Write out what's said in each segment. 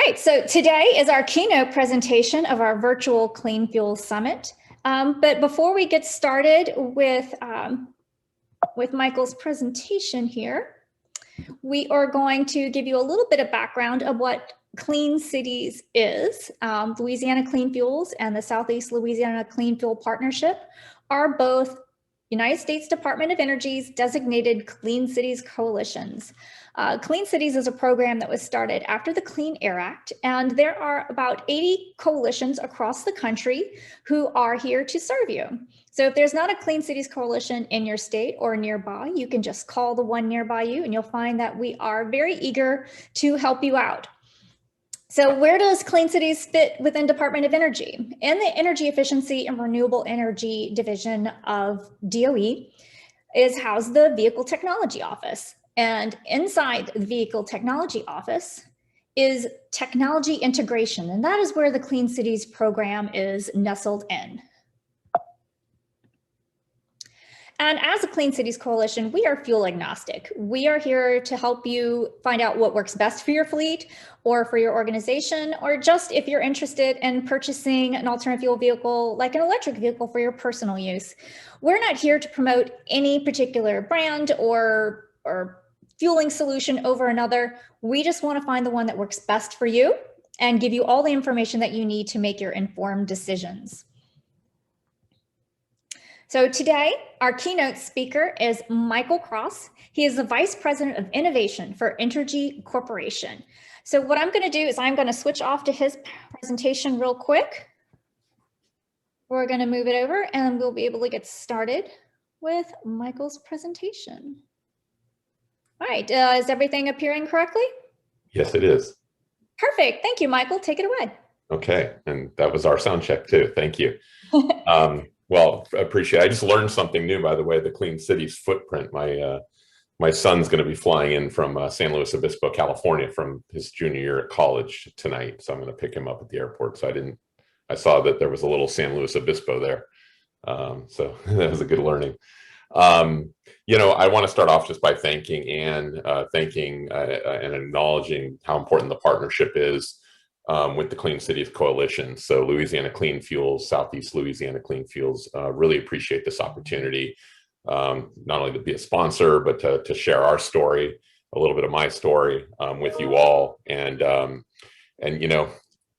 right, so today is our keynote presentation of our virtual Clean Fuel Summit. But before we get started with Michael's presentation here, we are going to give you a little bit of background of what Clean Cities is. Louisiana Clean Fuels and the Southeast Louisiana Clean Fuel Partnership are both United States Department of Energy's designated Clean Cities coalitions. Clean Cities is a program that was started after the Clean Air Act, and there are about 80 coalitions across the country who are here to serve you. So if there's not a Clean Cities coalition in your state or nearby, you can just call the one nearby you, and you'll find that we are very eager to help you out. So where does Clean Cities fit within Department of Energy? In the Energy Efficiency and Renewable Energy Division of DOE is housed the Vehicle Technology Office. And inside the Vehicle Technology Office is technology integration. And that is where the Clean Cities program is nestled in. And as a Clean Cities Coalition, we are fuel agnostic. We are here to help you find out what works best for your fleet or for your organization, or just if you're interested in purchasing an alternative fuel vehicle, like an electric vehicle for your personal use. We're not here to promote any particular brand or fueling solution over another. We just want to find the one that works best for you and give you all the information that you need to make your informed decisions. So today, our keynote speaker is Michael Cross. He is the Vice President of Innovation for Entergy Corporation. So what I'm going to do is I'm going to switch off to his presentation real quick. We're going to move it over and we'll be able to get started with Michael's presentation. All right, is everything appearing correctly? Yes, it is. Perfect. Thank you, Michael. Take it away. Okay, and that was our sound check too. Thank you. Well, I appreciate it. I just learned something new, by the way, the Clean Cities footprint. My son's going to be flying in from San Luis Obispo, California, from his junior year at college tonight. So I'm going to pick him up at the airport. So I saw that there was a little San Luis Obispo there. So that was a good learning. You know, I want to start off just by thanking Anne, and acknowledging how important the partnership is with the Clean Cities Coalition. So Louisiana Clean Fuels, Southeast Louisiana Clean Fuels, really appreciate this opportunity, not only to be a sponsor, but to share our story, a little bit of my story with you all. And you know,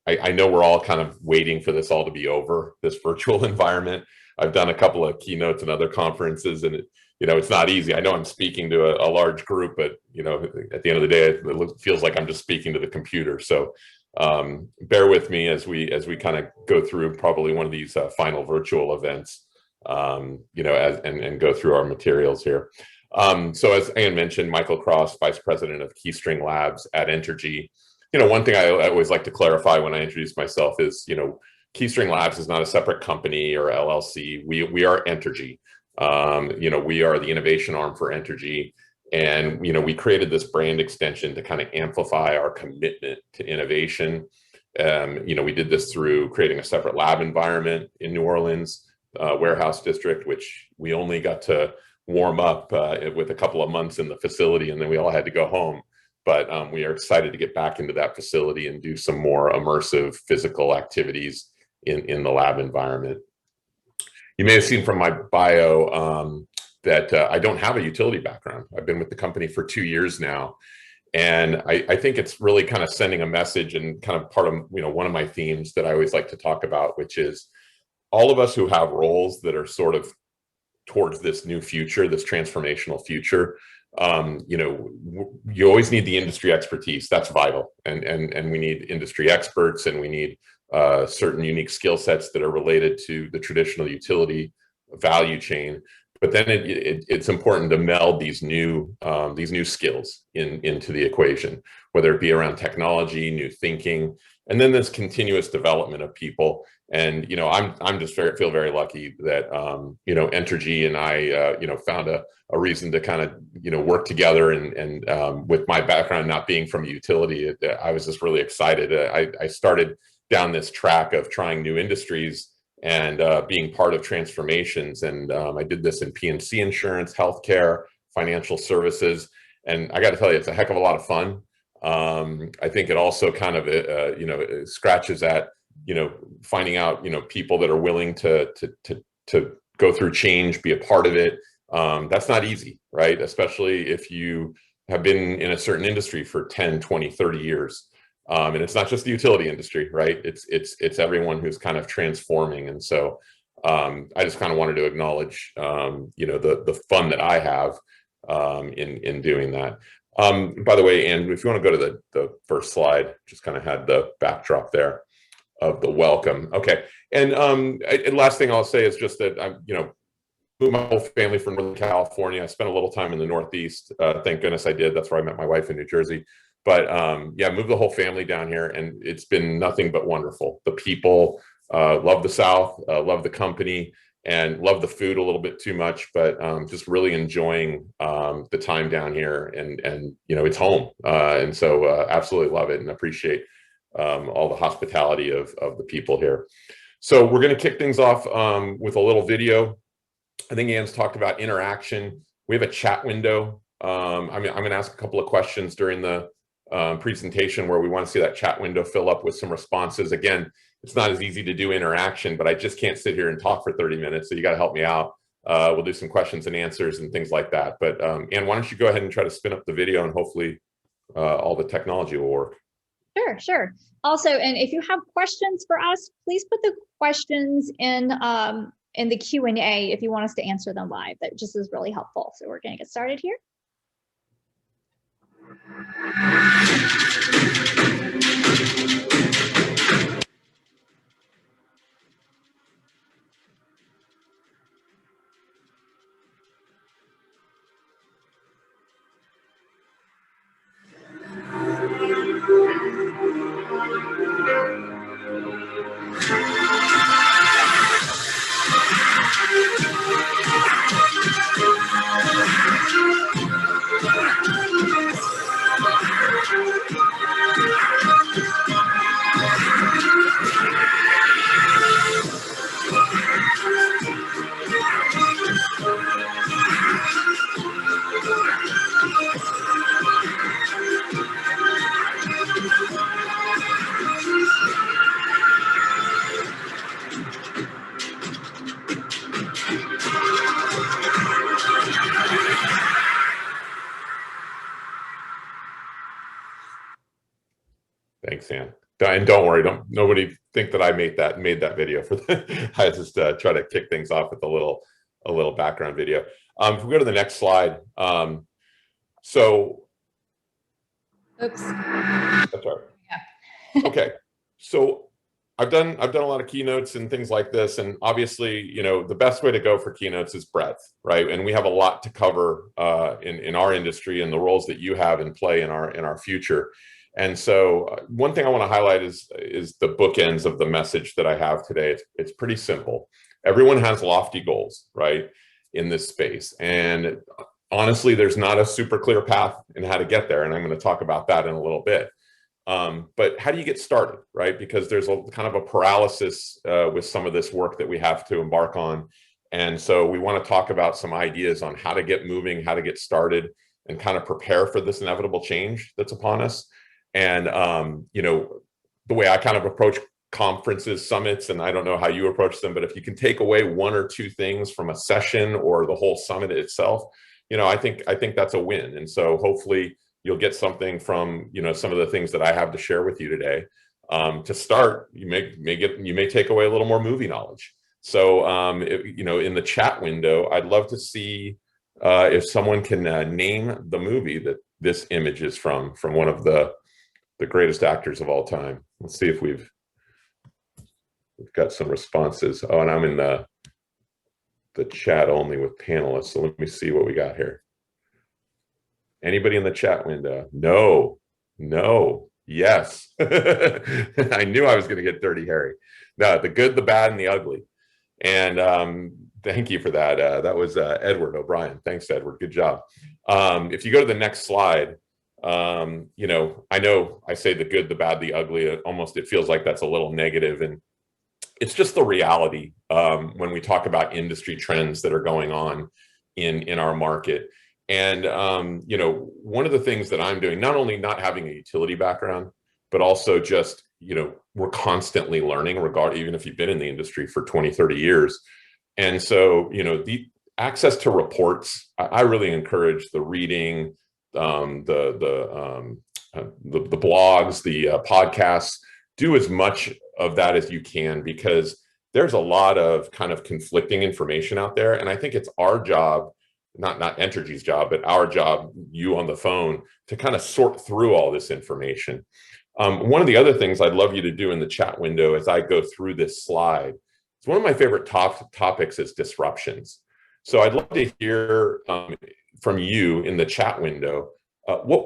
I know we're all kind of waiting for this all to be over, this virtual environment. I've done a couple of keynotes and other conferences, and you know, it's not easy. I know I'm speaking to a large group, but you know, at the end of the day, it feels like I'm just speaking to the computer. So bear with me as we kind of go through probably one of these final virtual events, you know, and go through our materials here. So as Anne mentioned, Michael Cross, Vice President of KeyString Labs at Entergy. You know, one thing I always like to clarify when I introduce myself is, you know, KeyString Labs is not a separate company or LLC. We are Entergy. You know, we are the innovation arm for Entergy. And, you know, we created this brand extension to kind of amplify our commitment to innovation. You know, we did this through creating a separate lab environment in New Orleans, warehouse district, which we only got to warm up with a couple of months in the facility, and then we all had to go home. But we are excited to get back into that facility and do some more immersive physical activities in the lab environment. You may have seen from my bio that I don't have a utility background. I've been with the company for 2 years now. And I think it's really kind of sending a message, and kind of part of, you know, one of my themes that I always like to talk about, which is all of us who have roles that are sort of towards this new future, this transformational future. You know, you always need the industry expertise. That's vital. And we need industry experts, and we need certain unique skill sets that are related to the traditional utility value chain. But then it's important to meld these new skills into the equation, whether it be around technology, new thinking, and then this continuous development of people. And you know, I'm just feel very lucky that you know, Entergy and I you know, found a reason to kind of, you know, work together. And with my background not being from a utility, I was just really excited. I started down this track of trying new industries and being part of transformations. And I did this in P&C insurance, healthcare, financial services. And I got to tell you, it's a heck of a lot of fun. I think it also kind of, you know, it scratches at, you know, finding out, you know, people that are willing to go through change, be a part of it. That's not easy, right? Especially if you have been in a certain industry for 10, 20, 30 years. And it's not just the utility industry, right? It's everyone who's kind of transforming. And so I just kind of wanted to acknowledge, you know, the fun that I have in doing that. By the way, Anne, if you want to go to the first slide, just kind of had the backdrop there of the welcome. Okay. And last thing I'll say is just that I'm, you know, moved my whole family from Northern California. I spent a little time in the Northeast. Thank goodness I did. That's where I met my wife in New Jersey. But yeah, moved the whole family down here, and it's been nothing but wonderful. The people, love the South, love the company, and love the food a little bit too much, but just really enjoying the time down here, and you know, it's home. And so absolutely love it and appreciate all the hospitality of the people here. So we're going to kick things off with a little video. I think Anne's talked about interaction. We have a chat window. I'm going to ask a couple of questions during the presentation where we want to see that chat window fill up with some responses. Again, it's not as easy to do interaction, but I just can't sit here and talk for 30 minutes. So you got to help me out. We'll do some questions and answers and things like that. But Anne, why don't you go ahead and try to spin up the video, and hopefully all the technology will work. Sure, sure. Also, and if you have questions for us, please put the questions in the Q&A if you want us to answer them live. That just is really helpful. So we're going to get started here. Thanks, Anne. And don't worry, nobody think that I made that video for I just try to kick things off with a little background video. If we go to the next slide, so Oops. That's right. Yeah. Okay, so I've done a lot of keynotes and things like this, and obviously, you know, the best way to go for keynotes is breadth, right? And we have a lot to cover in our industry and the roles that you have in play in our future. And so one thing I want to highlight is the bookends of the message that I have today. It's pretty simple. Everyone has lofty goals, right, in this space. And honestly, there's not a super clear path in how to get there. And I'm going to talk about that in a little bit. But how do you get started, right? Because there's a kind of a paralysis with some of this work that we have to embark on. And so we want to talk about some ideas on how to get moving, how to get started, and kind of prepare for this inevitable change that's upon us. And, you know, the way I kind of approach conferences, summits, and I don't know how you approach them, but if you can take away one or two things from a session or the whole summit itself, you know, I think that's a win. And so hopefully you'll get something from, you know, some of the things that I have to share with you today. To start, you may take away a little more movie knowledge. So, you know, in the chat window, I'd love to see if someone can name the movie that this image is from one of the greatest actors of all time. Let's see if we've got some responses. Oh, and I'm in the chat only with panelists. So let me see what we got here. Anybody in the chat window? No, yes. I knew I was going to get Dirty Harry. No, The Good, the Bad, and the Ugly. And thank you for that. That was Edward O'Brien. Thanks, Edward. Good job. If you go to the next slide, you know I say the good, the bad, the ugly. Almost it feels like that's a little negative, and it's just the reality when we talk about industry trends that are going on in our market. And, one of the things that I'm doing, not only not having a utility background, but also just, we're constantly learning even if you've been in the industry for 20, 30 years. And so, the access to reports, I really encourage the reading, the blogs, the podcasts. Do as much of that as you can, because there's a lot of kind of conflicting information out there. And I think it's our job, not Entergy's job, but our job, you on the phone, to kind of sort through all this information. One of the other things I'd love you to do in the chat window as I go through this slide, it's one of my favorite topics is disruptions. So I'd love to hear from you in the chat window.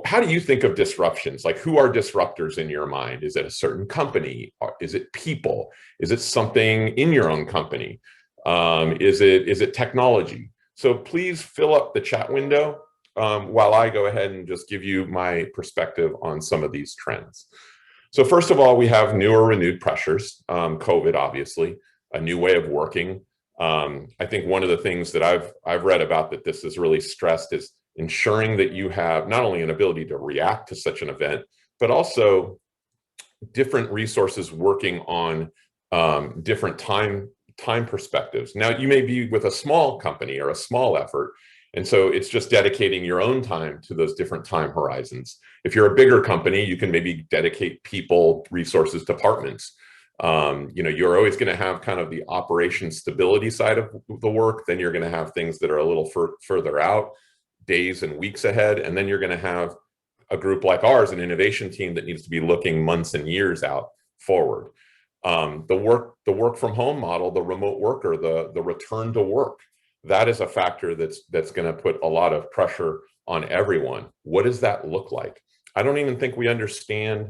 How do you think of disruptions? Like, who are disruptors in your mind? Is it a certain company? Is it people? Is it something in your own company? Is it technology? So please fill up the chat window while I go ahead and just give you my perspective on some of these trends. So first of all, we have new or renewed pressures, COVID, obviously, a new way of working. I think one of the things that I've read about that this is really stressed is ensuring that you have not only an ability to react to such an event, but also different resources working on different time perspectives. Now, you may be with a small company or a small effort, and so it's just dedicating your own time to those different time horizons. If you're a bigger company, you can maybe dedicate people, resources, departments. You're always going to have kind of the operation stability side of the work. Then you're going to have things that are a little further out, days and weeks ahead. And then you're going to have a group like ours, an innovation team that needs to be looking months and years out forward. The work from home model, the remote worker, the return to work, that is a factor that's going to put a lot of pressure on everyone. What does that look like? I don't even think we understand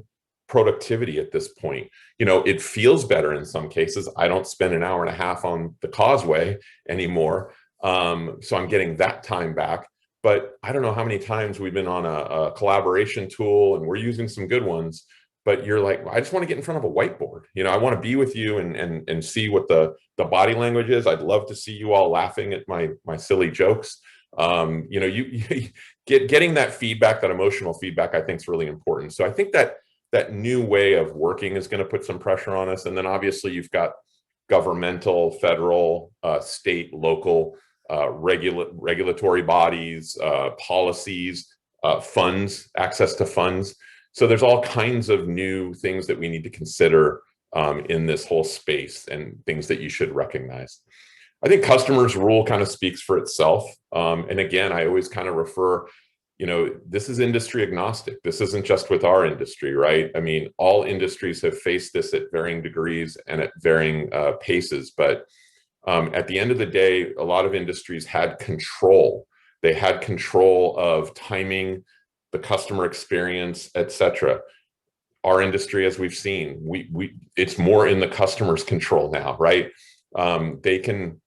productivity at this point. It feels better in some cases. I don't spend an hour and a half on the causeway anymore. So I'm getting that time back. But I don't know how many times we've been on a collaboration tool, and we're using some good ones, but you're like, I just want to get in front of a whiteboard. I want to be with you and see what the body language is. I'd love to see you all laughing at my silly jokes. You getting that feedback, that emotional feedback, I think is really important. So I think that new way of working is going to put some pressure on us. And then obviously you've got governmental, federal, state, local, regulatory bodies, policies, funds, access to funds. So there's all kinds of new things that we need to consider in this whole space, and things that you should recognize. I think customers' rule kind of speaks for itself. And again, I always kind of refer, this is industry agnostic. This isn't just with our industry, right? I mean, all industries have faced this at varying degrees and at varying paces. But at the end of the day, a lot of industries had control. They had control of timing, the customer experience, etc. Our industry, as we've seen, it's more in the customer's control now, right? They can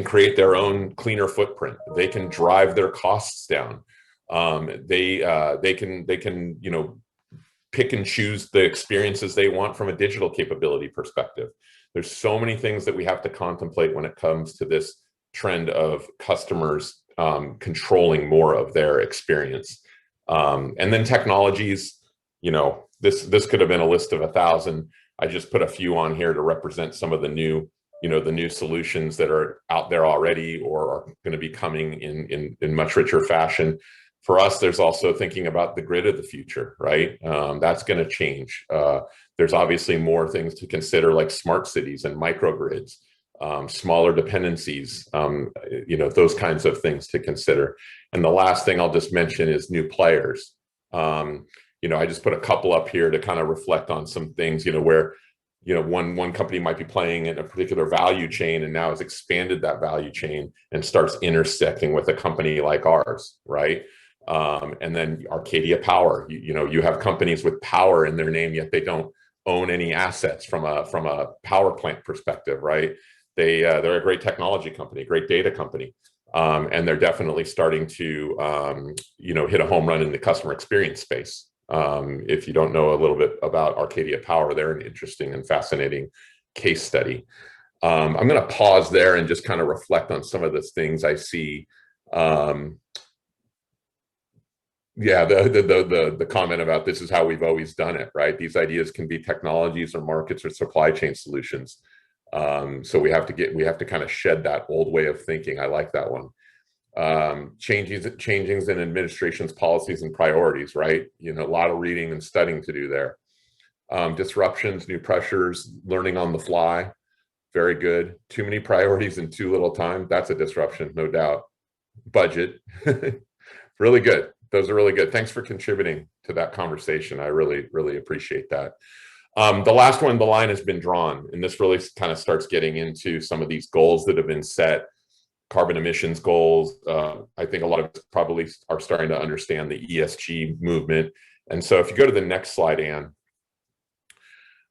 create their own cleaner footprint. They can drive their costs down. They can pick and choose the experiences they want from a digital capability perspective. There's so many things that we have to contemplate when it comes to this trend of customers controlling more of their experience. And then technologies, this could have been a list of 1,000. I just put a few on here to represent some of the new solutions that are out there already or are going to be coming in much richer fashion. For us, there's also thinking about the grid of the future, right? That's going to change. There's obviously more things to consider, like smart cities and microgrids, smaller dependencies, those kinds of things to consider. And the last thing I'll just mention is new players. I just put a couple up here to kind of reflect on some things, where one company might be playing in a particular value chain and now has expanded that value chain and starts intersecting with a company like ours, right? And then Arcadia Power, you have companies with power in their name, yet they don't own any assets from a power plant perspective, right? They're a great technology company, great data company, and they're definitely starting to hit a home run in the customer experience space. If you don't know a little bit about Arcadia Power, they're an interesting and fascinating case study. I'm going to pause there and just kind of reflect on some of the things I see. Yeah, the comment about this is how we've always done it, right? These ideas can be technologies or markets or supply chain solutions. So we have to kind of shed that old way of thinking. I like that one. Changings in administration's policies and priorities, right? You know, a lot of reading and studying to do there. Disruptions, new pressures, learning on the fly. Very good. Too many priorities in too little time. That's a disruption, no doubt. Budget. Really good. Those are really good. Thanks for contributing to that conversation. I really, really appreciate that. The last one, the line has been drawn, and this really kind of starts getting into some of these goals that have been set, carbon emissions goals. I think a lot of us probably are starting to understand the ESG movement. And so if you go to the next slide, Anne,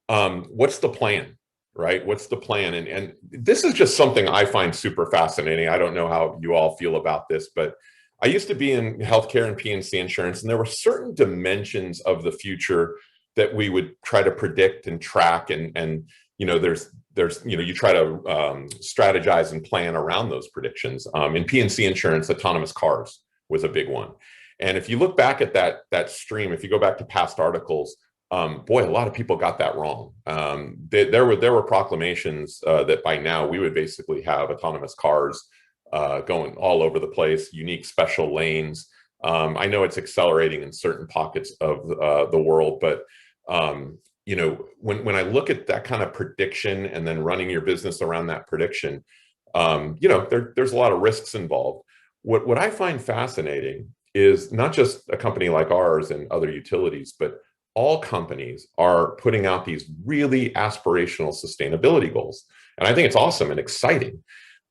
what's the plan, right? What's the plan? And this is just something I find super fascinating. I don't know how you all feel about this, but I used to be in healthcare and P&C insurance, and there were certain dimensions of the future that we would try to predict and track. And you know, there's you know, you try to strategize and plan around those predictions. In P&C insurance, autonomous cars was a big one. And if you look back at that stream, if you go back to past articles, boy, a lot of people got that wrong. There were proclamations that by now we would basically have autonomous cars going all over the place, unique special lanes. I know it's accelerating in certain pockets of the world, but you know, when I look at that kind of prediction and then running your business around that prediction, you know, there's a lot of risks involved. What I find fascinating is not just a company like ours and other utilities, but all companies are putting out these really aspirational sustainability goals. And I think it's awesome and exciting.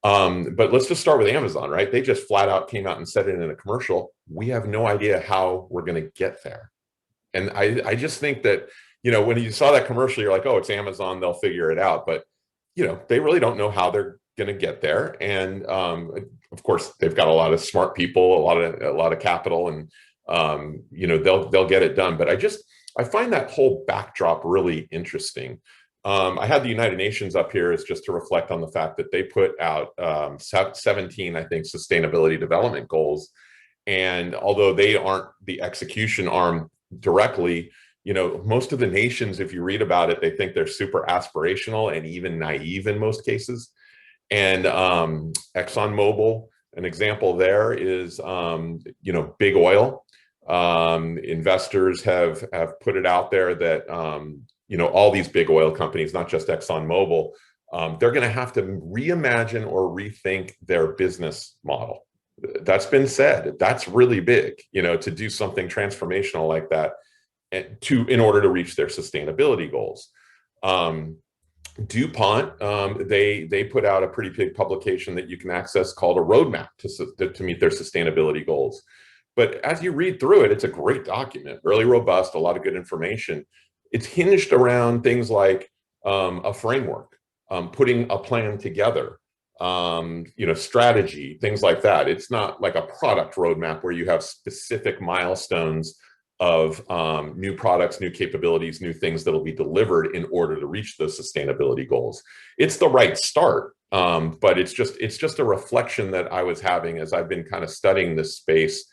But let's just start with Amazon, right? They just flat out came out and said it in a commercial. We have no idea how we're going to get there. And I just think that, you know, when you saw that commercial, you're like, oh, it's Amazon, they'll figure it out. But, you know, they really don't know how they're going to get there. And of course, they've got a lot of smart people, a lot of capital, and you know, they'll get it done. But I find that whole backdrop really interesting. I had the United Nations up here as just to reflect on the fact that they put out 17, I think, sustainability development goals. And although they aren't the execution arm directly, you know, most of the nations, if you read about it, they think they're super aspirational and even naive in most cases. And ExxonMobil, an example there is, you know, big oil. Investors have put it out there that, you know, all these big oil companies, not just ExxonMobil, they're going to have to reimagine or rethink their business model. That's been said. That's really big, you know, to do something transformational like that in order to reach their sustainability goals. DuPont, they put out a pretty big publication that you can access called a roadmap to meet their sustainability goals. But as you read through it, it's a great document, really robust, a lot of good information. It's hinged around things like a framework, putting a plan together, you know, strategy, things like that. It's not like a product roadmap where you have specific milestones of new products, new capabilities, new things that will be delivered in order to reach those sustainability goals. It's the right start, but it's just a reflection that I was having as I've been kind of studying this space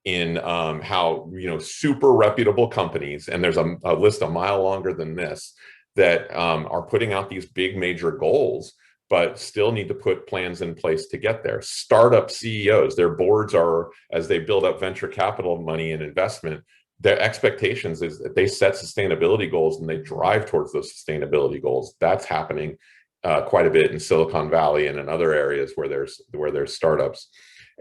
in how, you know, super reputable companies, and there's a list a mile longer than this, that are putting out these big major goals, but still need to put plans in place to get there. Startup CEOs, their boards are, as they build up venture capital money and investment, their expectations is that they set sustainability goals and they drive towards those sustainability goals. That's happening quite a bit in Silicon Valley and in other areas where there's startups.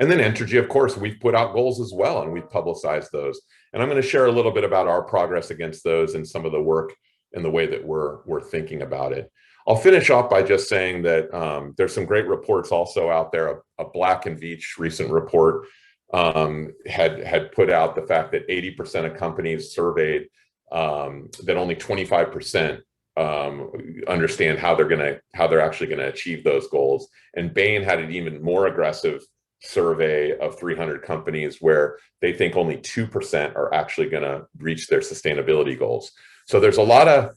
And then Entergy, of course, we've put out goals as well, and we've publicized those. And I'm going to share a little bit about our progress against those and some of the work and the way that we're thinking about it. I'll finish off by just saying that there's some great reports also out there. A Black & Veatch recent report had put out the fact that 80% of companies surveyed, that only 25% understand how they're actually going to achieve those goals. And Bain had an even more aggressive survey of 300 companies where they think only 2% are actually going to reach their sustainability goals. So there's a lot of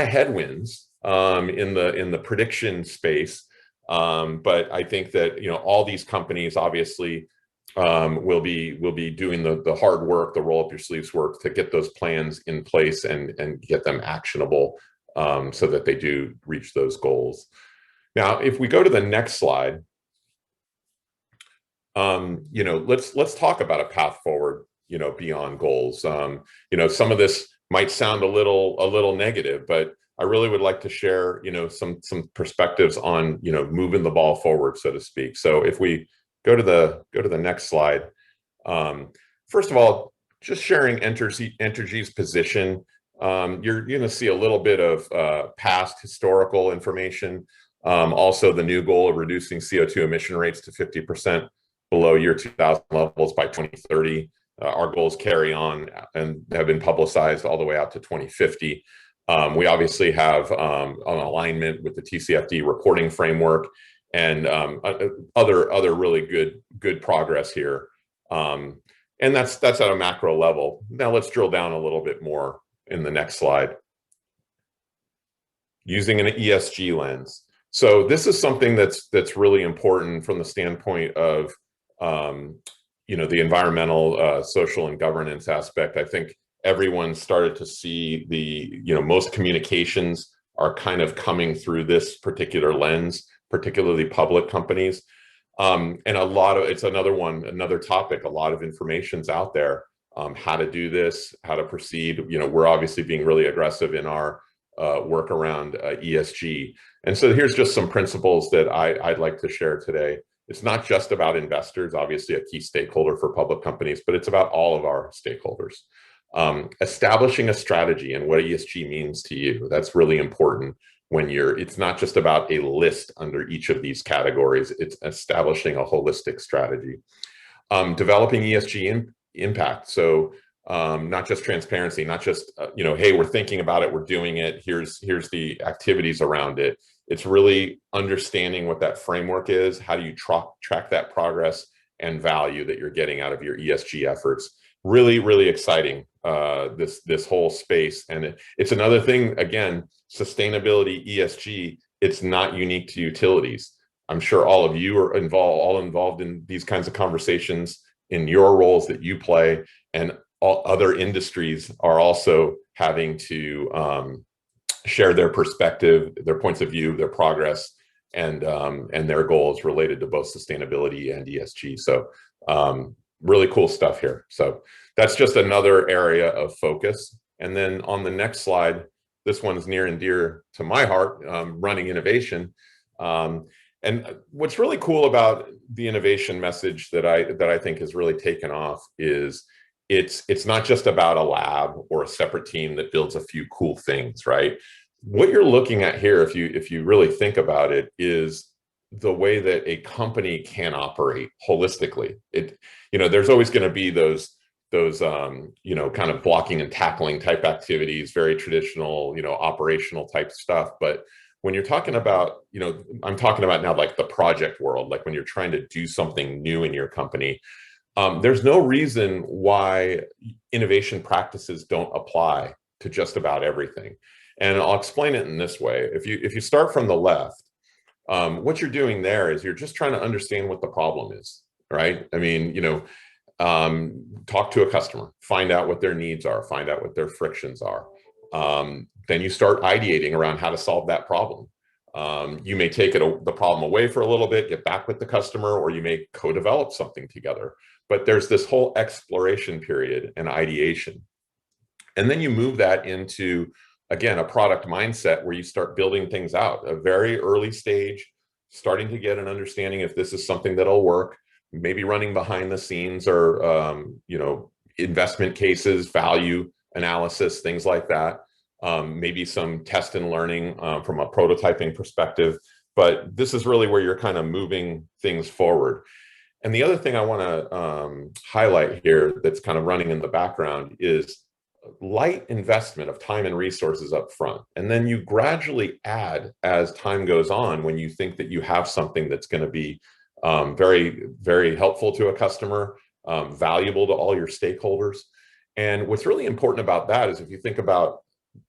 headwinds in the prediction space, but I think that, you know, all these companies obviously will be doing the hard work, the roll up your sleeves work to get those plans in place and get them actionable so that they do reach those goals. Now, if we go to the next slide, let's talk about a path forward, beyond goals. Some of this might sound a little negative, but I really would like to share, some perspectives on, moving the ball forward, so to speak. So if we go to the next slide, first of all, just sharing Entergy's position. You're going to see a little bit of past historical information. Also, the new goal of reducing CO2 emission rates to 50% below year 2000 levels by 2030. Our goals carry on and have been publicized all the way out to 2050. We obviously have an alignment with the TCFD reporting framework and other really good progress here. And that's at a macro level. Now let's drill down a little bit more in the next slide. Using an ESG lens. So this is something that's really important from the standpoint of the environmental, social, and governance aspect. I think everyone started to see most communications are kind of coming through this particular lens, particularly public companies. And it's another topic, a lot of information's out there, how to do this, how to proceed. We're obviously being really aggressive in our work around ESG. And so here's just some principles that I'd like to share today. It's not just about investors, obviously a key stakeholder for public companies, but it's about all of our stakeholders. Establishing a strategy and what ESG means to you. That's really important when it's not just about a list under each of these categories, it's establishing a holistic strategy. Developing ESG impact. So not just transparency, not just, hey, we're thinking about it, we're doing it, here's the activities around it. It's really understanding what that framework is. How do you track that progress and value that you're getting out of your ESG efforts? Really, really exciting, this whole space. And it's another thing, again, sustainability, ESG, it's not unique to utilities. I'm sure all of you are involved in these kinds of conversations in your roles that you play, and all other industries are also having to share their perspective, their points of view, their progress, and their goals related to both sustainability and ESG. So really cool stuff here. So that's just another area of focus. And then on the next slide, this one's near and dear to my heart, running innovation. And what's really cool about the innovation message that I think has really taken off is it's not just about a lab or a separate team that builds a few cool things, right? What you're looking at here, if you really think about it, is the way that a company can operate holistically. There's always going to be those kind of blocking and tackling type activities, very traditional, operational type stuff. But when you're talking about, I'm talking about now like the project world, like when you're trying to do something new in your company, there's no reason why innovation practices don't apply to just about everything. And I'll explain it in this way. If you start from the left, what you're doing there is you're just trying to understand what the problem is, right? I mean, talk to a customer, find out what their needs are, find out what their frictions are. Then you start ideating around how to solve that problem. You may take the problem away for a little bit, get back with the customer, or you may co-develop something together. But there's this whole exploration period and ideation. And then you move that into, again, a product mindset where you start building things out, a very early stage, starting to get an understanding if this is something that'll work, maybe running behind the scenes or, investment cases, value analysis, things like that. Maybe some test and learning from a prototyping perspective. But this is really where you're kind of moving things forward. And the other thing I want to highlight here that's kind of running in the background is light investment of time and resources up front. And then you gradually add as time goes on when you think that you have something that's going to be very, very helpful to a customer, valuable to all your stakeholders. And what's really important about that is if you think about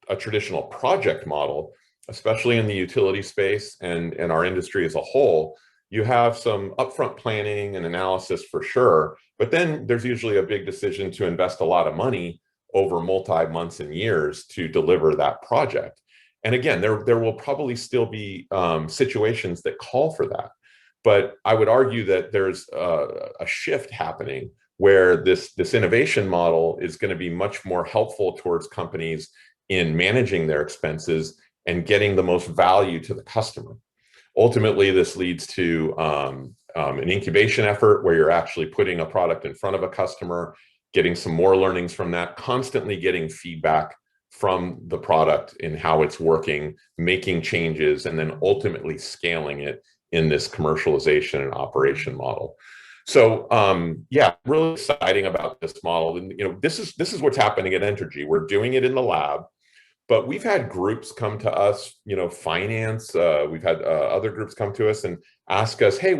a traditional project model, especially in the utility space and our industry as a whole, you have some upfront planning and analysis for sure, but then there's usually a big decision to invest a lot of money over multi-months and years to deliver that project. And again, there will probably still be situations that call for that. But I would argue that there's a shift happening where this innovation model is going to be much more helpful towards companies in managing their expenses and getting the most value to the customer. Ultimately, this leads to an incubation effort where you're actually putting a product in front of a customer, getting some more learnings from that, constantly getting feedback from the product in how it's working, making changes, and then ultimately scaling it in this commercialization and operation model. So yeah, really exciting about this model. And this is what's happening at Entergy. We're doing it in the lab, but we've had groups come to us, finance, we've had other groups come to us and ask us, hey,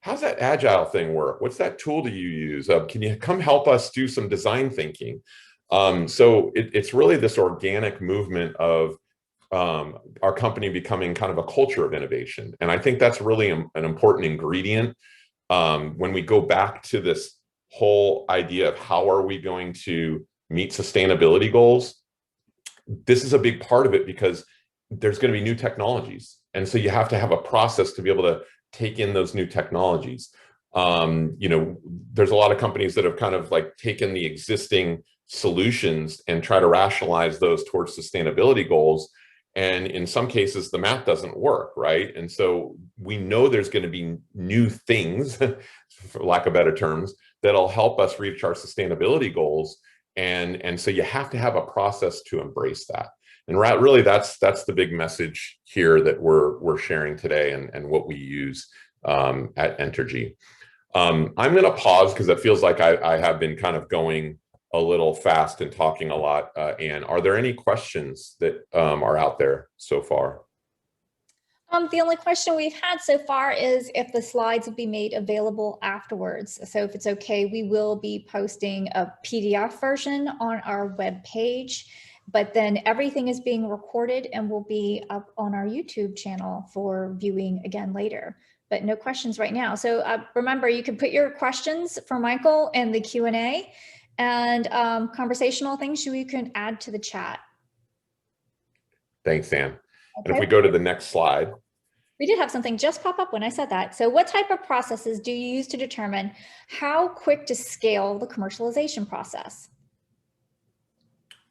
how's that agile thing work? What's that tool do you use? Can you come help us do some design thinking? So it's really this organic movement of our company becoming kind of a culture of innovation. And I think that's really an important ingredient when we go back to this whole idea of how are we going to meet sustainability goals. This is a big part of it because there's going to be new technologies. And so you have to have a process to be able to take in those new technologies. There's a lot of companies that have kind of like taken the existing solutions and try to rationalize those towards sustainability goals. And in some cases, the math doesn't work, right? And so we know there's going to be new things, for lack of better terms, that'll help us reach our sustainability goals. And so you have to have a process to embrace that. And really, that's the big message here that we're sharing today and what we use at Entergy. I'm going to pause because it feels like I have been kind of going a little fast and talking a lot. Anne, are there any questions that are out there so far? The only question we've had so far is if the slides will be made available afterwards. So if it's okay, we will be posting a PDF version on our web page, but then everything is being recorded and will be up on our YouTube channel for viewing again later. But no questions right now. So remember, you can put your questions for Michael in the Q&A, and conversational things you can add to the chat. Thanks, Anne. Okay. And if we go to the next slide. We did have something just pop up when I said that. So what type of processes do you use to determine how quick to scale the commercialization process?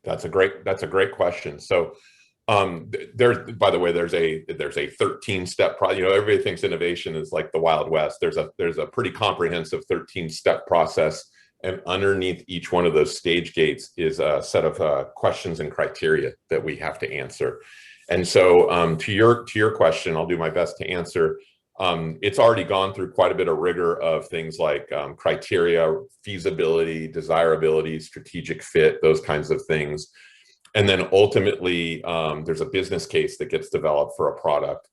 That's a great question. So by the way, there's a 13-step process. Everybody thinks innovation is like the Wild West. There's a pretty comprehensive 13-step process. And underneath each one of those stage gates is a set of questions and criteria that we have to answer. And so to your question, I'll do my best to answer. It's already gone through quite a bit of rigor of things like criteria, feasibility, desirability, strategic fit, those kinds of things. And then ultimately, there's a business case that gets developed for a product.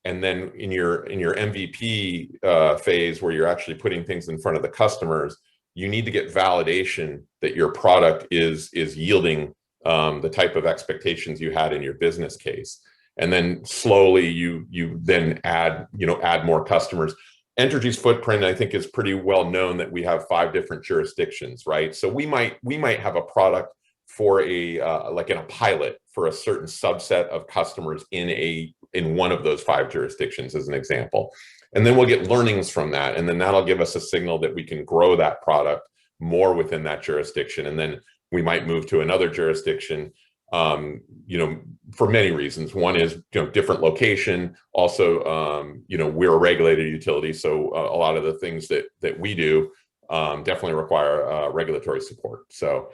And then in your MVP phase, where you're actually putting things in front of the customers, you need to get validation that your product is yielding the type of expectations you had in your business case. And then slowly you then add more customers. Entergy's footprint, I think, is pretty well known that we have 5 different jurisdictions, right? So we might have a product for like in a pilot for a certain subset of customers in one of those 5 jurisdictions, as an example. And then we'll get learnings from that. And then that'll give us a signal that we can grow that product more within that jurisdiction. And then we might move to another jurisdiction, for many reasons. One is, different location. Also, we're a regulated utility. So a lot of the things that we do definitely require regulatory support. So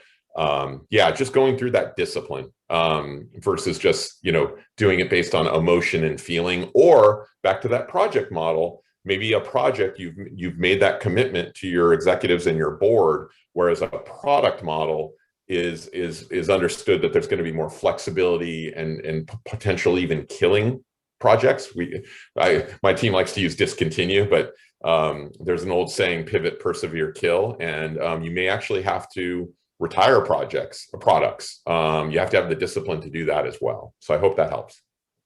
yeah, just going through that discipline versus just, doing it based on emotion and feeling, or back to that project model, maybe a project you've made that commitment to your executives and your board, whereas a product model is understood that there's going to be more flexibility and potential even killing projects. My team likes to use discontinue, but there's an old saying, pivot, persevere, kill. And you may actually have to retire products. You have to have the discipline to do that as well. So I hope that helps.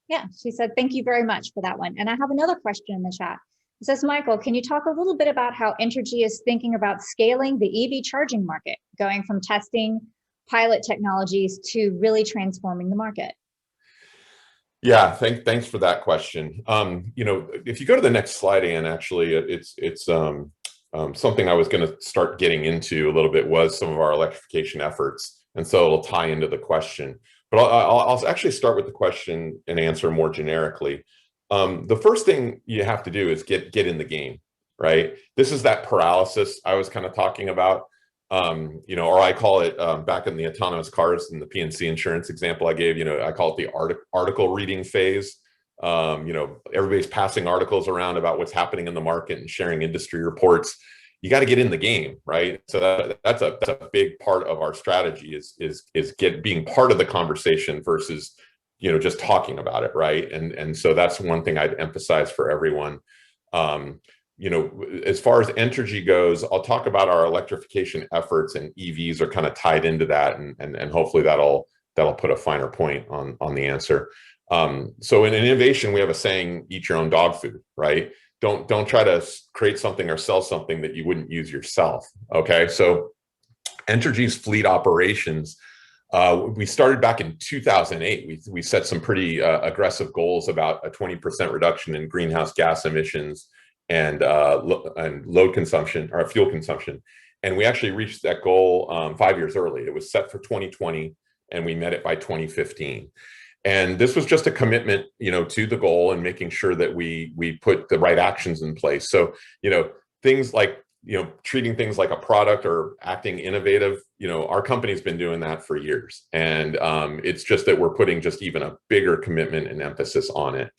Yeah, she said, thank you very much for that one. And I have another question in the chat. It says, Michael, can you talk a little bit about how Entergy is thinking about scaling the EV charging market, going from testing pilot technologies to really transforming the market? Yeah, thanks for that question. If you go to the next slide, Ann, actually, it's something I was going to start getting into a little bit was some of our electrification efforts, and so it'll tie into the question. But I'll actually start with the question and answer more generically. The first thing you have to do is get in the game, right? This is that paralysis I was kind of talking about. Or I call it back in the autonomous cars in the PNC insurance example I gave, I call it the article reading phase. Everybody's passing articles around about what's happening in the market and sharing industry reports. You got to get in the game, right? So that's a big part of our strategy is being part of the conversation versus, just talking about it, right? And so that's one thing I'd emphasize for everyone. As far as Entergy goes, I'll talk about our electrification efforts, and EVs are kind of tied into that, and hopefully that'll put a finer point on the answer. So in innovation, we have a saying: eat your own dog food, right? Don't try to create something or sell something that you wouldn't use yourself. Okay, so Entergy's fleet operations. We started back in 2008. We set some pretty aggressive goals about a 20% reduction in greenhouse gas emissions and load consumption or fuel consumption. And we actually reached that goal 5 years early. It was set for 2020 and we met it by 2015. And this was just a commitment, to the goal and making sure that we put the right actions in place. So, things like, treating things like a product or acting innovative, our company's been doing that for years. And it's just that we're putting just even a bigger commitment and emphasis on it.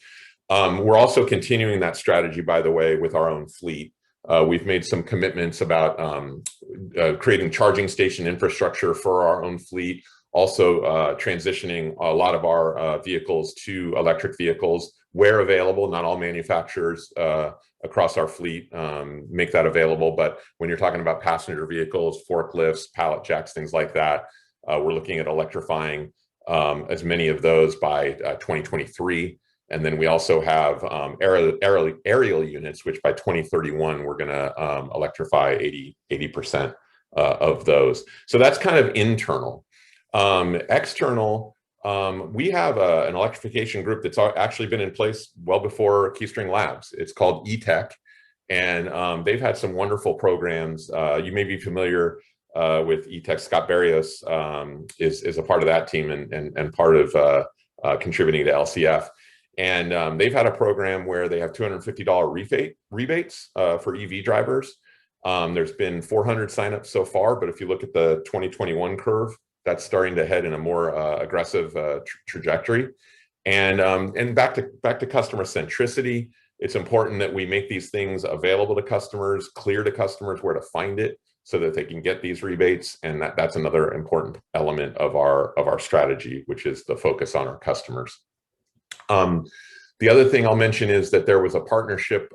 We're also continuing that strategy, by the way, with our own fleet. We've made some commitments about creating charging station infrastructure for our own fleet, also transitioning a lot of our vehicles to electric vehicles where available. Not all manufacturers across our fleet make that available, but when you're talking about passenger vehicles, forklifts, pallet jacks, things like that, we're looking at electrifying as many of those by 2023. And then we also have aerial units, which by 2031, we're going to electrify 80% of those. So that's kind of internal. External, we have an electrification group that's actually been in place well before KeyString Labs. It's called eTech, and they've had some wonderful programs. You may be familiar with eTech. Scott Barrios is a part of that team and part of contributing to LCF. And they've had a program where they have $250 rebates for EV drivers. There's been 400 signups so far, but if you look at the 2021 curve, that's starting to head in a more aggressive trajectory. And back to customer centricity, it's important that we make these things available to customers, clear to customers where to find it, so that they can get these rebates. And that's another important element of our strategy, which is the focus on our customers. The other thing I'll mention is that there was a partnership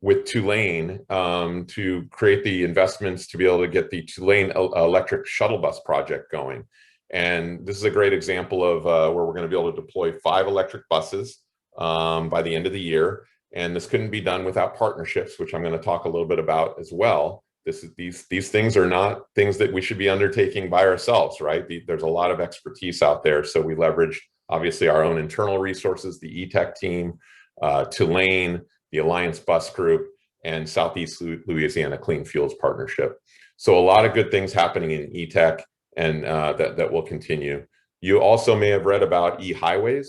with Tulane to create the investments to be able to get the Tulane electric shuttle bus project going. And this is a great example of where we're going to be able to deploy 5 electric buses by the end of the year. And this couldn't be done without partnerships, which I'm going to talk a little bit about as well. These things are not things that we should be undertaking by ourselves, right? There's a lot of expertise out there. So we leverage, obviously, our own internal resources, the eTech team, Tulane, the Alliance Bus Group, and Southeast Louisiana Clean Fuels Partnership. So a lot of good things happening in eTech, and that will continue. You also may have read about eHighways.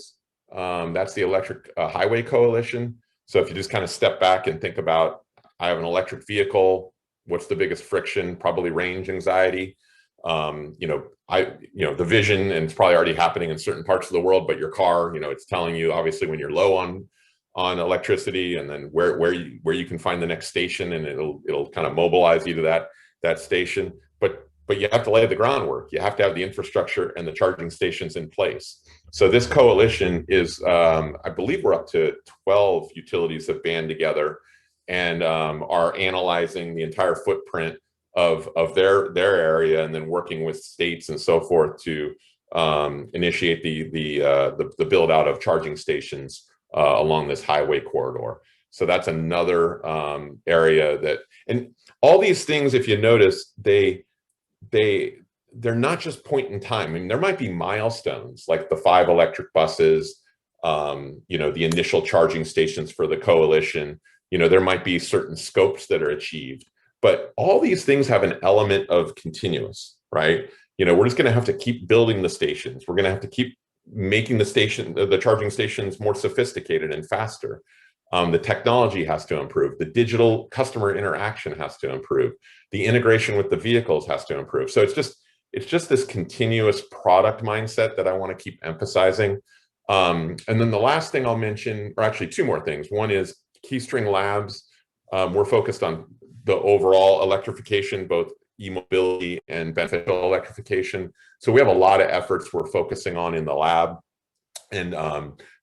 That's the Electric Highway Coalition. So if you just kind of step back and think about, I have an electric vehicle, what's the biggest friction? Probably range anxiety. The vision, and it's probably already happening in certain parts of the world, but your car, it's telling you obviously when you're low on electricity, and then where you can find the next station, and it'll kind of mobilize you to that station. But you have to lay the groundwork. You have to have the infrastructure and the charging stations in place. So this coalition is, I believe we're up to 12 utilities that band together and are analyzing the entire footprint of their area, and then working with states and so forth to initiate the build out of charging stations along this highway corridor. So that's another area that, and all these things, if you notice, they're not just point in time. I mean, there might be milestones like the 5 electric buses, you know, the initial charging stations for the coalition. You know, there might be certain scopes that are achieved, but all these things have an element of continuous, right? You know, we're just going to have to keep building the stations. We're going to have to keep making the charging stations more sophisticated and faster. The technology has to improve. The digital customer interaction has to improve. The integration with the vehicles has to improve. So it's just this continuous product mindset that I want to keep emphasizing. And then the last thing I'll mention, or actually 2 more things. One is KeyString Labs. We're focused on the overall electrification, both e-mobility and beneficial electrification. So we have a lot of efforts we're focusing on in the lab, and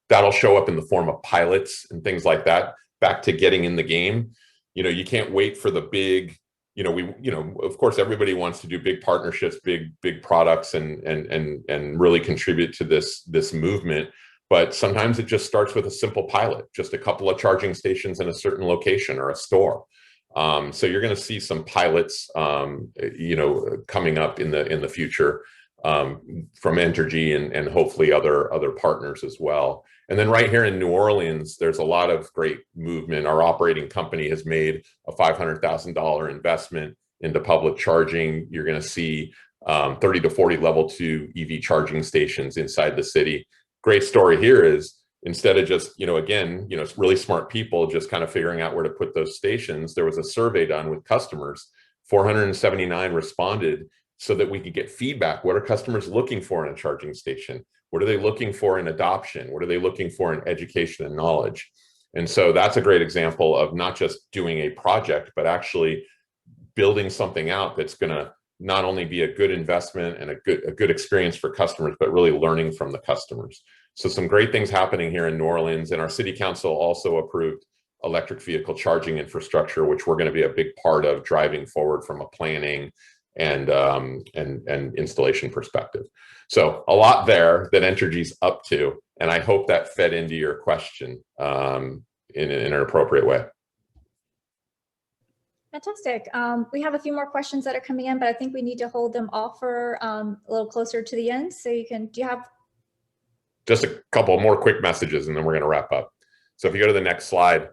that'll show up in the form of pilots and things like that. Back to getting in the game. You know, you can't wait for the big, you know, of course, everybody wants to do big partnerships, big products, and really contribute to this movement. But sometimes it just starts with a simple pilot, just a couple of charging stations in a certain location or a store. So you're going to see some pilots, you know, coming up in the future from Entergy and hopefully other partners as well. And then right here in New Orleans, there's a lot of great movement. Our operating company has made a $500,000 investment into public charging. You're going to see 30 to 40 level 2 EV charging stations inside the city. Great story here is, instead of just, you know, again, you know, it's really smart people just kind of figuring out where to put those stations, there was a survey done with customers. 479 responded so that we could get feedback. What are customers looking for in a charging station? What are they looking for in adoption? What are they looking for in education and knowledge? And so that's a great example of not just doing a project, but actually building something out that's going to not only be a good investment and a good experience for customers, but really learning from the customers. So some great things happening here in New Orleans, and our city council also approved electric vehicle charging infrastructure, which we're going to be a big part of driving forward from a planning and installation perspective. So a lot there that Entergy's up to, and I hope that fed into your question in an appropriate way. Fantastic. We have a few more questions that are coming in, but I think we need to hold them off for a little closer to the end. So do you have? Just a couple more quick messages and then we're going to wrap up. So if you go to the next slide,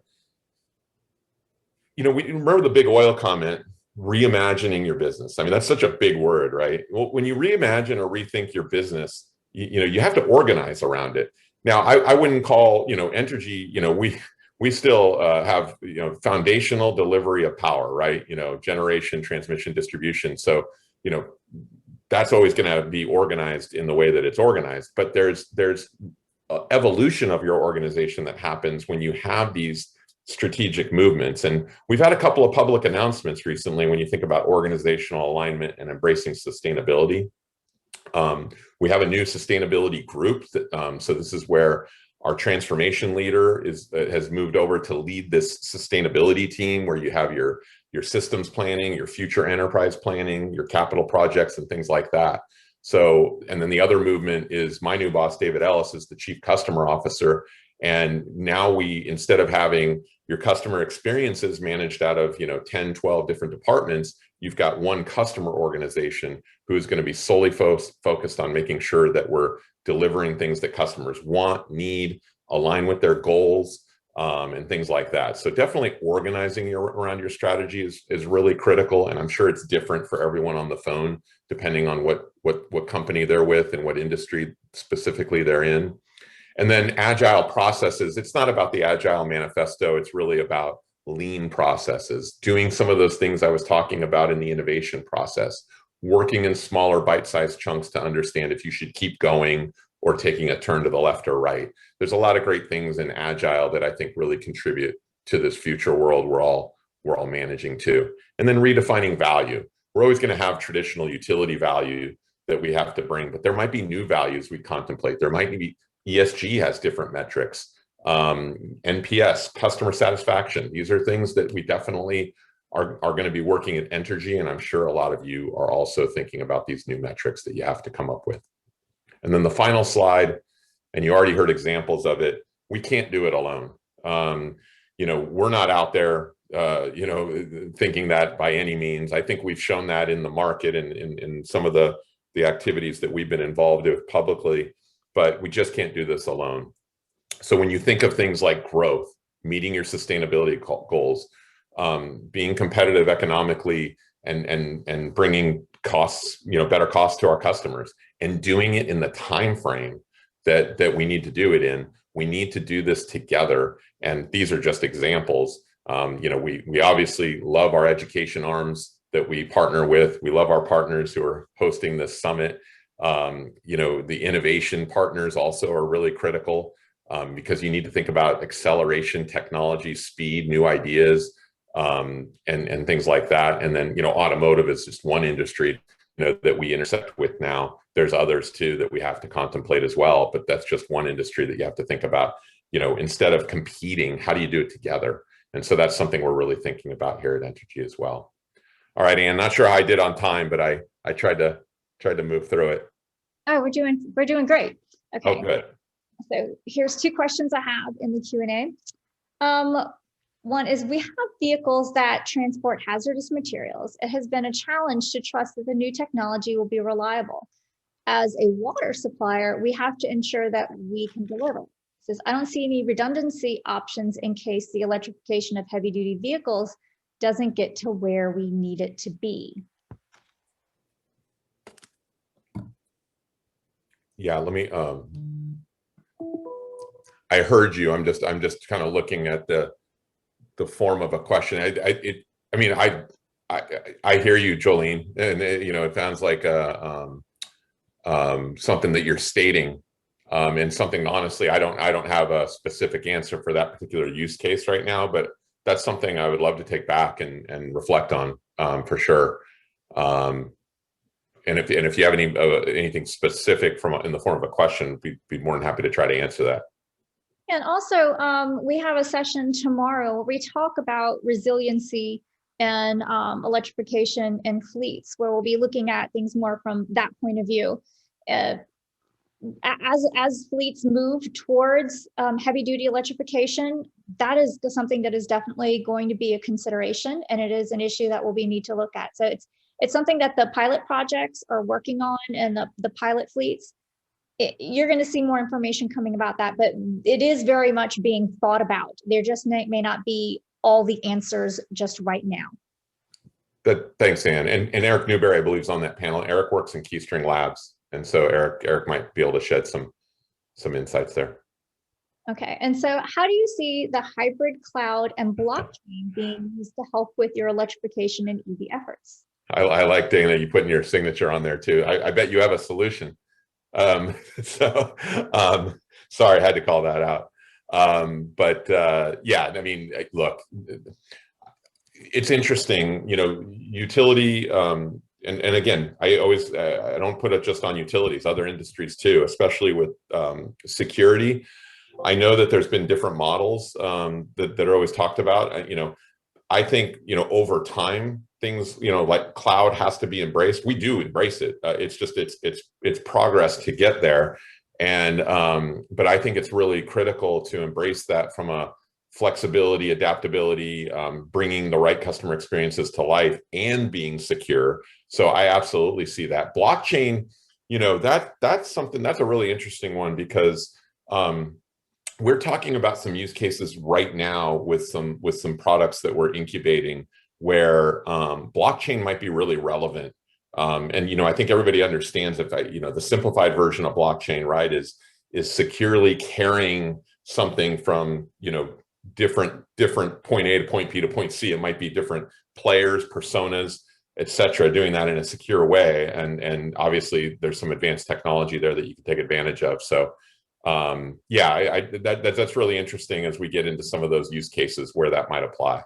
you know, we remember the big oil comment, reimagining your business. I mean, that's such a big word, right? Well, when you reimagine or rethink your business, you know, you have to organize around it. Now, I wouldn't call, you know, Entergy, you know, we still have, you know, foundational delivery of power, right? You know, generation, transmission, distribution. So, you know, that's always going to be organized in the way that it's organized. But there's evolution of your organization that happens when you have these strategic movements. And we've had a couple of public announcements recently when you think about organizational alignment and embracing sustainability. We have a new sustainability group. So this is where our transformation leader has moved over to lead this sustainability team, where you have your systems planning, your future enterprise planning, your capital projects, and things like that. So, and then the other movement is my new boss, David Ellis, is the Chief Customer Officer. And now we, instead of having your customer experiences managed out of, you know, 10, 12 different departments, you've got one customer organization who is going to be solely focused on making sure that we're delivering things that customers want, need, align with their goals, and things like that. So definitely organizing around your strategy is really critical. And I'm sure it's different for everyone on the phone, depending on what company they're with and what industry specifically they're in. And then agile processes. It's not about the agile manifesto. It's really about lean processes, doing some of those things I was talking about in the innovation process, working in smaller bite-sized chunks to understand if you should keep going or taking a turn to the left or right. There's a lot of great things in agile that I think really contribute to this future world we're all managing to. And then redefining value. We're always going to have traditional utility value that we have to bring, but there might be new values we contemplate. There might be ESG has different metrics, NPS, customer satisfaction. These are things that we definitely are going to be working at Entergy, and I'm sure a lot of you are also thinking about these new metrics that you have to come up with. And then the final slide, and you already heard examples of it, we can't do it alone. we're not out there, thinking that by any means. I think we've shown that in the market and in some of the activities that we've been involved with publicly, but we just can't do this alone. So when you think of things like growth, meeting your sustainability goals, being competitive economically, and bringing costs, better costs to our customers, and doing it in the time frame that we need to do it in, we need to do this together. And these are just examples. We obviously love our education arms that we partner with. We love our partners who are hosting this summit. The innovation partners also are really critical, because you need to think about acceleration, technology, speed, new ideas, and things like that. And then, automotive is just one industry, that we intersect with now. There's others too that we have to contemplate as well, but that's just one industry that you have to think about. Instead of competing, how do you do it together? And so that's something we're really thinking about here at Entergy as well. All right, Ann, not sure how I did on time, but I tried to move through it. Oh, we're doing great. Okay. Oh, good. So here's 2 questions I have in the Q&A. One is, we have vehicles that transport hazardous materials. It has been a challenge to trust that the new technology will be reliable. As a water supplier, we have to ensure that we can deliver. It says, I don't see any redundancy options in case the electrification of heavy duty vehicles doesn't get to where we need it to be. Yeah, let me, I heard you. I'm just kind of looking at the form of a question. I hear you, Jolene, and it sounds like something that you're stating, and something, honestly, I don't have a specific answer for that particular use case right now, but that's something I would love to take back and reflect on, for sure. And if you have anything specific in the form of a question, be more than happy to try to answer that. And also, we have a session tomorrow where we talk about resiliency and electrification in fleets, where we'll be looking at things more from that point of view. As fleets move towards heavy duty electrification, that is something that is definitely going to be a consideration, and it is an issue that we need to look at. So it's something that the pilot projects are working on, and the pilot fleets. You're going to see more information coming about that, but it is very much being thought about. There just may not be all the answers just right now. Thanks, Ann. And Eric Newberry, I believe, is on that panel. Eric works in KeyString Labs, and so Eric might be able to shed some insights there. Okay, and so how do you see the hybrid cloud and blockchain being used to help with your electrification and EV efforts? I like, Dana, you putting your signature on there too. I bet you have a solution. Sorry, I had to call that out. Yeah, I mean, look, it's interesting, utility, and again, I don't put it just on utilities, other industries too, especially with security. I know that there's been different models that are always talked about. I think, over time, things, like cloud has to be embraced. We do embrace it. It's just, it's progress to get there. And, but I think it's really critical to embrace that from a flexibility, adaptability, bringing the right customer experiences to life and being secure. So I absolutely see that. Blockchain, that's something, that's a really interesting one, because we're talking about some use cases right now with some products that we're incubating where blockchain might be really relevant. And I think everybody understands that the simplified version of blockchain, right, is securely carrying something from different point A to point B to point C. It might be different players, personas, etc., doing that in a secure way. And obviously there's some advanced technology there that you can take advantage of. So yeah, that's really interesting as we get into some of those use cases where that might apply.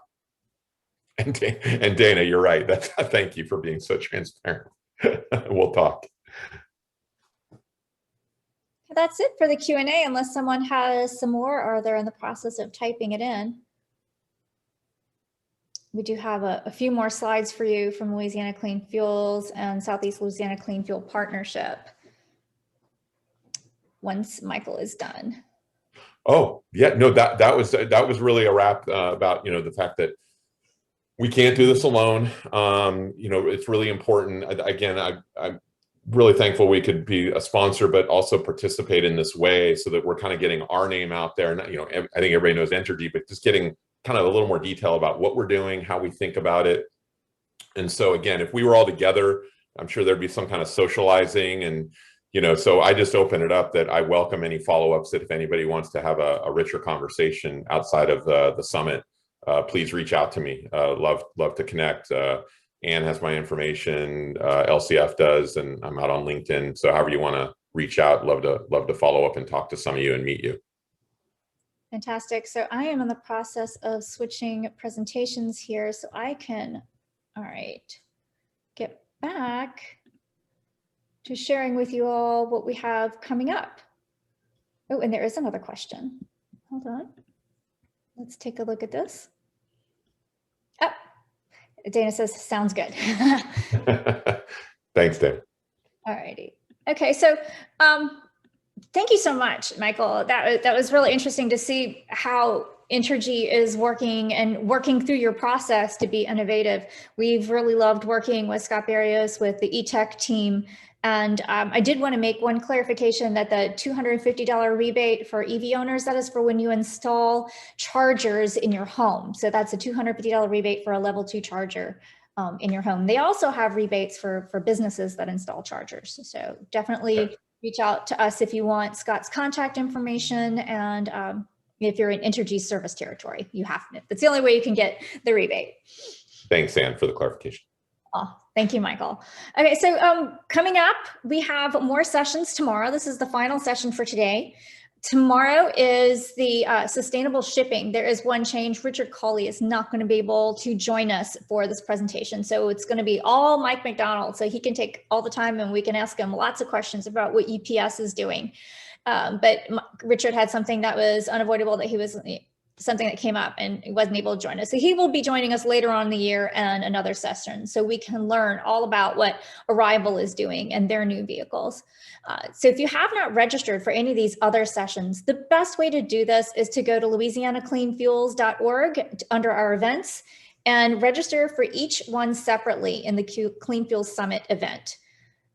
And Dana, you're right. Thank you for being so transparent. We'll talk. That's it for the Q&A, unless someone has some more, or they're in the process of typing it in. We do have a few more slides for you from Louisiana Clean Fuels and Southeast Louisiana Clean Fuel Partnership once Michael is done. Oh, yeah, no, that was really a wrap about, the fact that we can't do this alone. It's really important. Again, I'm really thankful we could be a sponsor, but also participate in this way so that we're kind of getting our name out there. And, I think everybody knows Entergy, but just getting kind of a little more detail about what we're doing, how we think about it. And so again, if we were all together, I'm sure there'd be some kind of socializing and, so I just open it up that I welcome any follow-ups that if anybody wants to have a richer conversation outside of the summit, please reach out to me. Love to connect. Anne has my information, LCF does, and I'm out on LinkedIn. So however you want to reach out, love to follow up and talk to some of you and meet you. Fantastic. So I am in the process of switching presentations here so I can, all right, get back to sharing with you all what we have coming up. Oh, and there is another question. Hold on. Let's take a look at this. Oh, Dana says, sounds good. Thanks, Dana. All righty. Okay, so thank you so much, Michael. That was really interesting to see how Entergy is working and working through your process to be innovative. We've really loved working with Scott Barrios with the eTech team. And I did want to make one clarification that the $250 rebate for EV owners, that is for when you install chargers in your home. So that's a $250 rebate for a level 2 charger in your home. They also have rebates for businesses that install chargers. So definitely reach out to us if you want Scott's contact information. And if you're in Entergy service territory, you have to. That's the only way you can get the rebate. Thanks, Anne, for the clarification. Oh, thank you, Michael. Okay, so coming up, we have more sessions tomorrow. This is the final session for today. Tomorrow is the sustainable shipping. There is one change. Richard Colley is not going to be able to join us for this presentation. So it's going to be all Mike McDonald. So he can take all the time and we can ask him lots of questions about what UPS is doing. But Richard had something that was unavoidable, that he was something that came up and he wasn't able to join us. So he will be joining us later on in the year and another session so we can learn all about what Arrival is doing and their new vehicles. So if you have not registered for any of these other sessions, the best way to do this is to go to louisianacleanfuels.org under our events and register for each one separately in the Clean Fuels Summit event.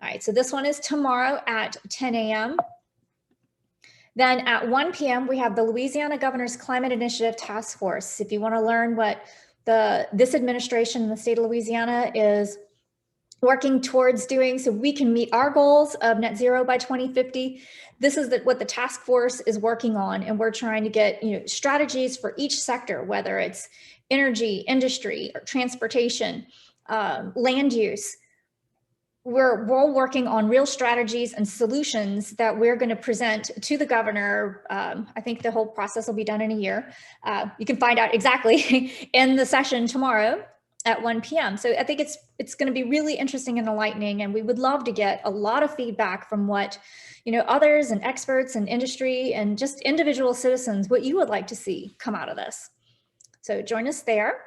All right, so this one is tomorrow at 10 a.m. Then at 1 p.m., we have the Louisiana Governor's Climate Initiative Task Force. If you want to learn what this administration in the state of Louisiana is working towards doing so we can meet our goals of net zero by 2050, this is what the task force is working on. And we're trying to get strategies for each sector, whether it's energy, industry, or transportation, land use. We're all working on real strategies and solutions that we're going to present to the governor. I think the whole process will be done in a year. You can find out exactly in the session tomorrow at 1 p.m. So I think it's going to be really interesting and enlightening, and we would love to get a lot of feedback from what others and experts and industry and just individual citizens, what you would like to see come out of this. So join us there.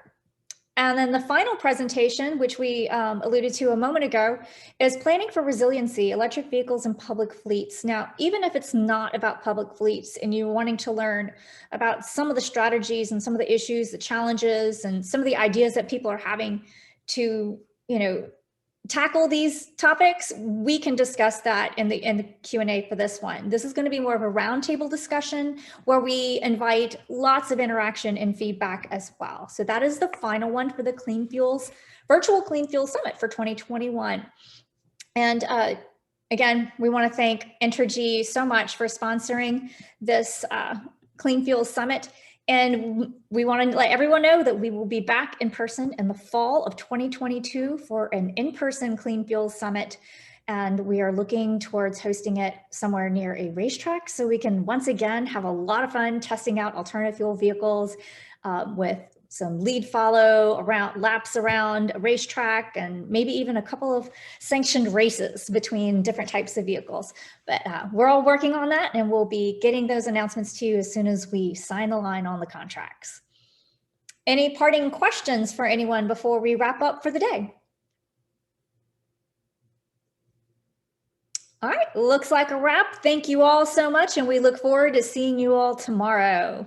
And then the final presentation, which we alluded to a moment ago, is planning for resiliency, electric vehicles and public fleets. Now, even if it's not about public fleets and you're wanting to learn about some of the strategies and some of the issues, the challenges, and some of the ideas that people are having to, tackle these topics, we can discuss that in the Q&A for this one. This is going to be more of a roundtable discussion where we invite lots of interaction and feedback as well. So that is the final one for the Virtual Clean Fuels Summit for 2021. And again, we want to thank Entergy so much for sponsoring this Clean Fuels Summit. And we want to let everyone know that we will be back in person in the fall of 2022 for an in-person Clean Fuels Summit. And we are looking towards hosting it somewhere near a racetrack so we can once again have a lot of fun testing out alternative fuel vehicles with some lead follow laps around a racetrack, and maybe even a couple of sanctioned races between different types of vehicles. But we're all working on that, and we'll be getting those announcements to you as soon as we sign the line on the contracts. Any parting questions for anyone before we wrap up for the day? All right, looks like a wrap. Thank you all so much, and we look forward to seeing you all tomorrow.